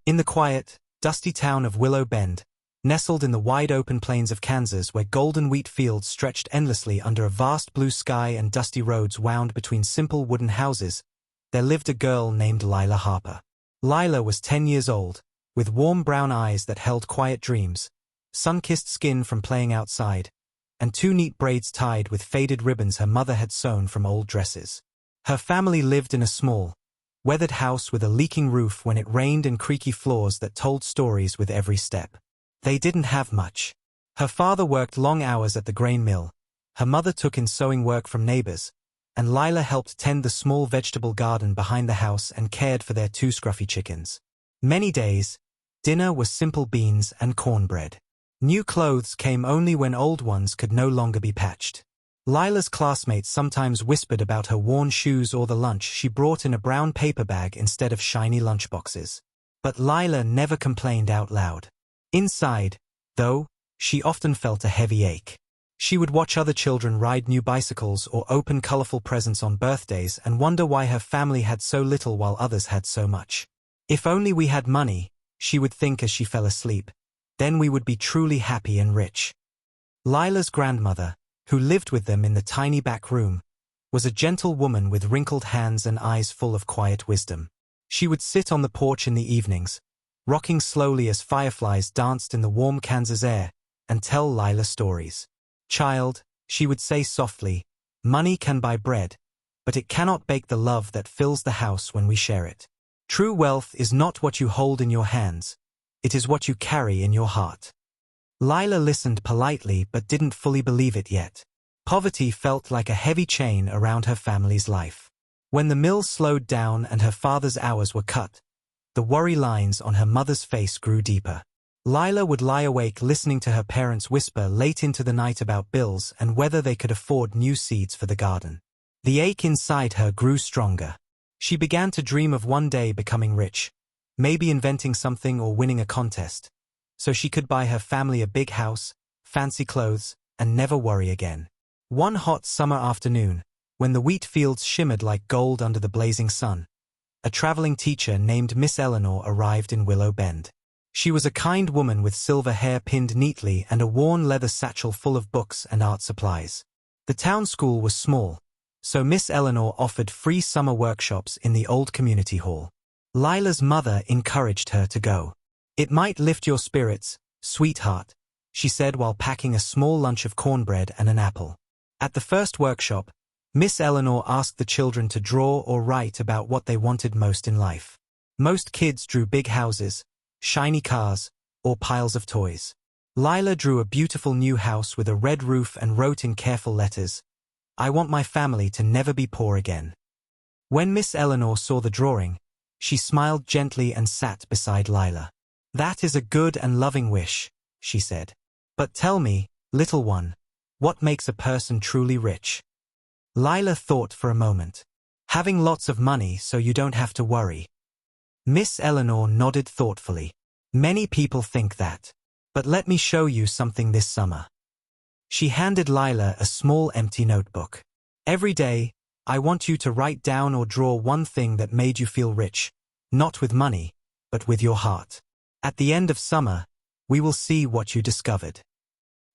In the quiet, dusty town of Willow Bend, nestled in the wide-open plains of Kansas where golden wheat fields stretched endlessly under a vast blue sky and dusty roads wound between simple wooden houses, there lived a girl named Lila Harper. Lila was 10 years old, with warm brown eyes that held quiet dreams, sun-kissed skin from playing outside, and 2 neat braids tied with faded ribbons her mother had sewn from old dresses. Her family lived in a small, weathered house with a leaking roof when it rained and creaky floors that told stories with every step. They didn't have much. Her father worked long hours at the grain mill, her mother took in sewing work from neighbors, and Lila helped tend the small vegetable garden behind the house and cared for their 2 scruffy chickens. Many days, dinner was simple beans and cornbread. New clothes came only when old ones could no longer be patched. Lila's classmates sometimes whispered about her worn shoes or the lunch she brought in a brown paper bag instead of shiny lunchboxes. But Lila never complained out loud. Inside, though, she often felt a heavy ache. She would watch other children ride new bicycles or open colorful presents on birthdays and wonder why her family had so little while others had so much. If only we had money, she would think as she fell asleep, then we would be truly happy and rich. Lila's grandmother, who lived with them in the tiny back room, was a gentle woman with wrinkled hands and eyes full of quiet wisdom. She would sit on the porch in the evenings, rocking slowly as fireflies danced in the warm Kansas air, and tell Lila stories. "Child," she would say softly, "money can buy bread, but it cannot bake the love that fills the house when we share it. True wealth is not what you hold in your hands, it is what you carry in your heart." Lila listened politely but didn't fully believe it yet. Poverty felt like a heavy chain around her family's life. When the mill slowed down and her father's hours were cut, the worry lines on her mother's face grew deeper. Lila would lie awake listening to her parents whisper late into the night about bills and whether they could afford new seeds for the garden. The ache inside her grew stronger. She began to dream of one day becoming rich, maybe inventing something or winning a contest, so she could buy her family a big house, fancy clothes, and never worry again. One hot summer afternoon, when the wheat fields shimmered like gold under the blazing sun, a traveling teacher named Miss Eleanor arrived in Willow Bend. She was a kind woman with silver hair pinned neatly and a worn leather satchel full of books and art supplies. The town school was small, so Miss Eleanor offered free summer workshops in the old community hall. Lila's mother encouraged her to go. "It might lift your spirits, sweetheart," she said while packing a small lunch of cornbread and an apple. At the first workshop, Miss Eleanor asked the children to draw or write about what they wanted most in life. Most kids drew big houses, shiny cars, or piles of toys. Lila drew a beautiful new house with a red roof and wrote in careful letters, "I want my family to never be poor again." When Miss Eleanor saw the drawing, she smiled gently and sat beside Lila. "That is a good and loving wish," she said. "But tell me, little one, what makes a person truly rich?" Lila thought for a moment. "Having lots of money so you don't have to worry." Miss Eleanor nodded thoughtfully. "Many people think that. But let me show you something this summer." She handed Lila a small empty notebook. "Every day, I want you to write down or draw one thing that made you feel rich, not with money, but with your heart. At the end of summer, we will see what you discovered."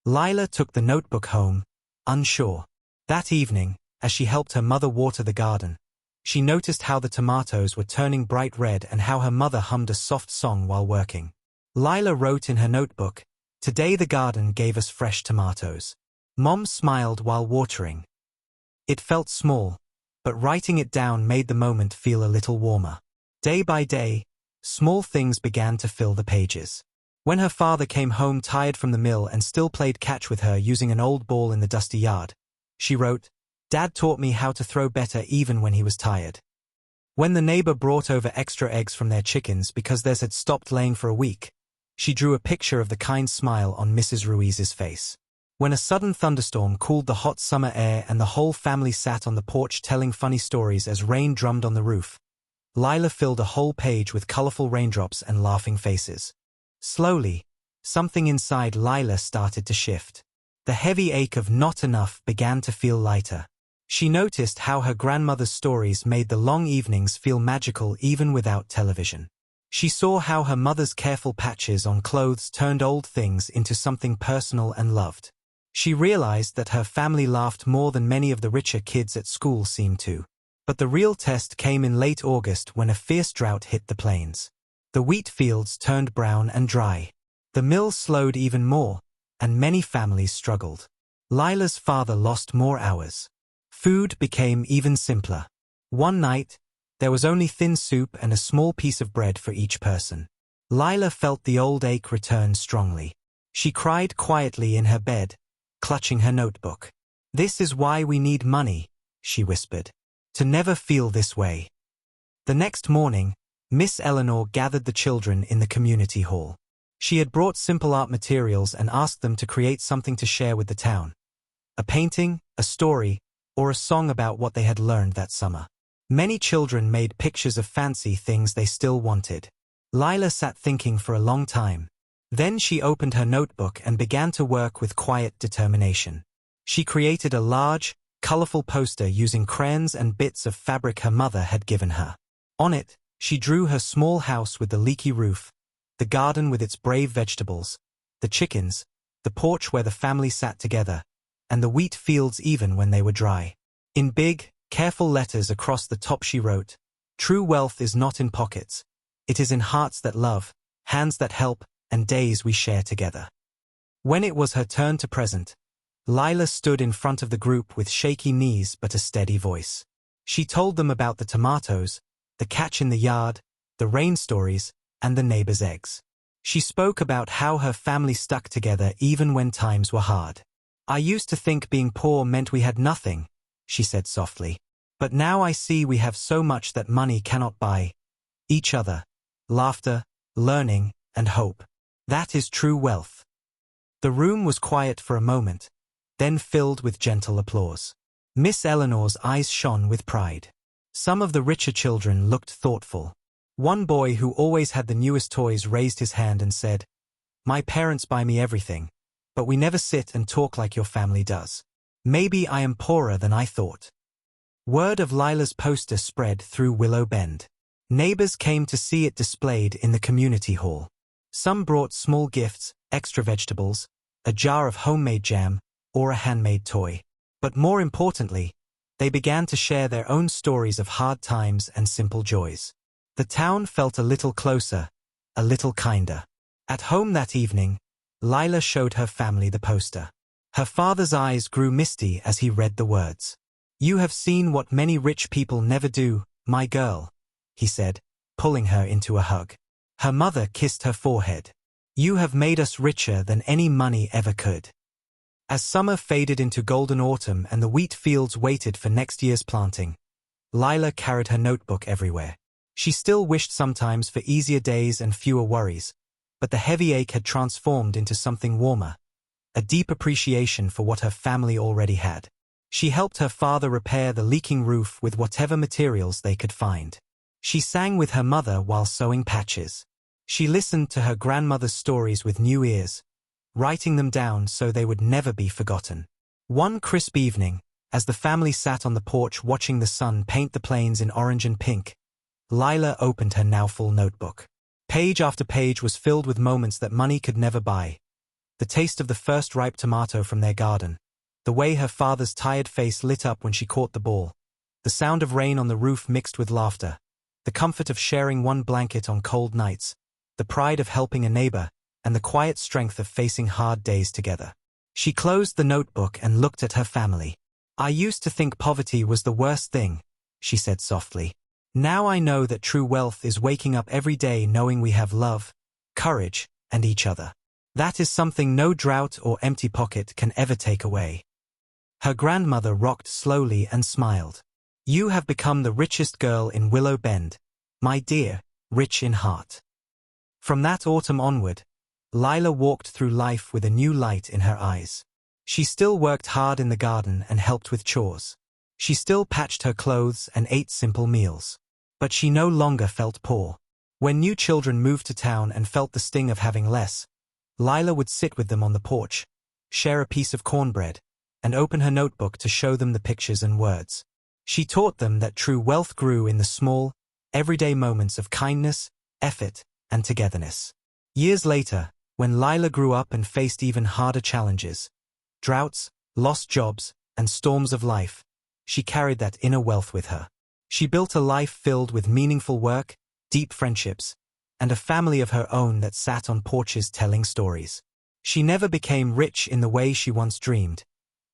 Lila took the notebook home, unsure. That evening, as she helped her mother water the garden, she noticed how the tomatoes were turning bright red and how her mother hummed a soft song while working. Lila wrote in her notebook, "Today the garden gave us fresh tomatoes." Mom smiled while watering. It felt small, but writing it down made the moment feel a little warmer. Day by day, small things began to fill the pages. When her father came home tired from the mill and still played catch with her using an old ball in the dusty yard, she wrote, "Dad taught me how to throw better even when he was tired." When the neighbor brought over extra eggs from their chickens because theirs had stopped laying for a week, she drew a picture of the kind smile on Mrs. Ruiz's face. When a sudden thunderstorm cooled the hot summer air and the whole family sat on the porch telling funny stories as rain drummed on the roof, Lila filled a whole page with colorful raindrops and laughing faces. Slowly, something inside Lila started to shift. The heavy ache of not enough began to feel lighter. She noticed how her grandmother's stories made the long evenings feel magical even without television. She saw how her mother's careful patches on clothes turned old things into something personal and loved. She realized that her family laughed more than many of the richer kids at school seemed to. But the real test came in late August when a fierce drought hit the plains. The wheat fields turned brown and dry. The mills slowed even more, and many families struggled. Lila's father lost more hours. Food became even simpler. One night, there was only thin soup and a small piece of bread for each person. Lila felt the old ache return strongly. She cried quietly in her bed, clutching her notebook. "This is why we need money," she whispered. "To never feel this way." The next morning, Miss Eleanor gathered the children in the community hall. She had brought simple art materials and asked them to create something to share with the town. A painting, a story, or a song about what they had learned that summer. Many children made pictures of fancy things they still wanted. Lila sat thinking for a long time. Then she opened her notebook and began to work with quiet determination. She created a large, colorful poster using crayons and bits of fabric her mother had given her. On it, she drew her small house with the leaky roof, the garden with its brave vegetables, the chickens, the porch where the family sat together, and the wheat fields even when they were dry. In big, careful letters across the top she wrote, "True wealth is not in pockets. It is in hearts that love, hands that help, and days we share together." When it was her turn to present, Lila stood in front of the group with shaky knees but a steady voice. She told them about the tomatoes, the catch in the yard, the rain stories, and the neighbor's eggs. She spoke about how her family stuck together even when times were hard. "I used to think being poor meant we had nothing," she said softly. "But now I see we have so much that money cannot buy. Each other, laughter, learning, and hope. That is true wealth." The room was quiet for a moment, then filled with gentle applause. Miss Eleanor's eyes shone with pride. Some of the richer children looked thoughtful. One boy who always had the newest toys raised his hand and said, "My parents buy me everything, but we never sit and talk like your family does. Maybe I am poorer than I thought." Word of Lila's poster spread through Willow Bend. Neighbors came to see it displayed in the community hall. Some brought small gifts, extra vegetables, a jar of homemade jam, or a handmade toy. But more importantly, they began to share their own stories of hard times and simple joys. The town felt a little closer, a little kinder. At home that evening, Lila showed her family the poster. Her father's eyes grew misty as he read the words. "You have seen what many rich people never do, my girl," he said, pulling her into a hug. Her mother kissed her forehead. "You have made us richer than any money ever could." As summer faded into golden autumn and the wheat fields waited for next year's planting, Lila carried her notebook everywhere. She still wished sometimes for easier days and fewer worries, but the heavy ache had transformed into something warmer, a deep appreciation for what her family already had. She helped her father repair the leaking roof with whatever materials they could find. She sang with her mother while sewing patches. She listened to her grandmother's stories with new ears, writing them down so they would never be forgotten. One crisp evening, as the family sat on the porch watching the sun paint the plains in orange and pink, Lila opened her now full notebook. Page after page was filled with moments that money could never buy. The taste of the first ripe tomato from their garden, the way her father's tired face lit up when she caught the ball, the sound of rain on the roof mixed with laughter, the comfort of sharing one blanket on cold nights, the pride of helping a neighbor, and the quiet strength of facing hard days together. She closed the notebook and looked at her family. "I used to think poverty was the worst thing," she said softly. "Now I know that true wealth is waking up every day knowing we have love, courage, and each other. That is something no drought or empty pocket can ever take away." Her grandmother rocked slowly and smiled. "You have become the richest girl in Willow Bend, my dear, rich in heart." From that autumn onward, Lila walked through life with a new light in her eyes. She still worked hard in the garden and helped with chores. She still patched her clothes and ate simple meals. But she no longer felt poor. When new children moved to town and felt the sting of having less, Lila would sit with them on the porch, share a piece of cornbread, and open her notebook to show them the pictures and words. She taught them that true wealth grew in the small, everyday moments of kindness, effort, and togetherness. Years later, when Lila grew up and faced even harder challenges, droughts, lost jobs, and storms of life, she carried that inner wealth with her. She built a life filled with meaningful work, deep friendships, and a family of her own that sat on porches telling stories. She never became rich in the way she once dreamed,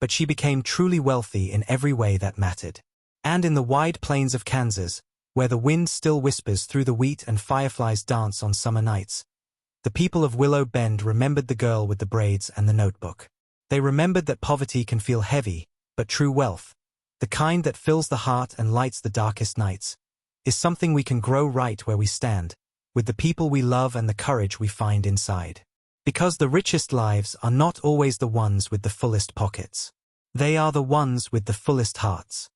but she became truly wealthy in every way that mattered. And in the wide plains of Kansas, where the wind still whispers through the wheat and fireflies dance on summer nights, the people of Willow Bend remembered the girl with the braids and the notebook. They remembered that poverty can feel heavy, but true wealth, the kind that fills the heart and lights the darkest nights, is something we can grow right where we stand, with the people we love and the courage we find inside. Because the richest lives are not always the ones with the fullest pockets. They are the ones with the fullest hearts.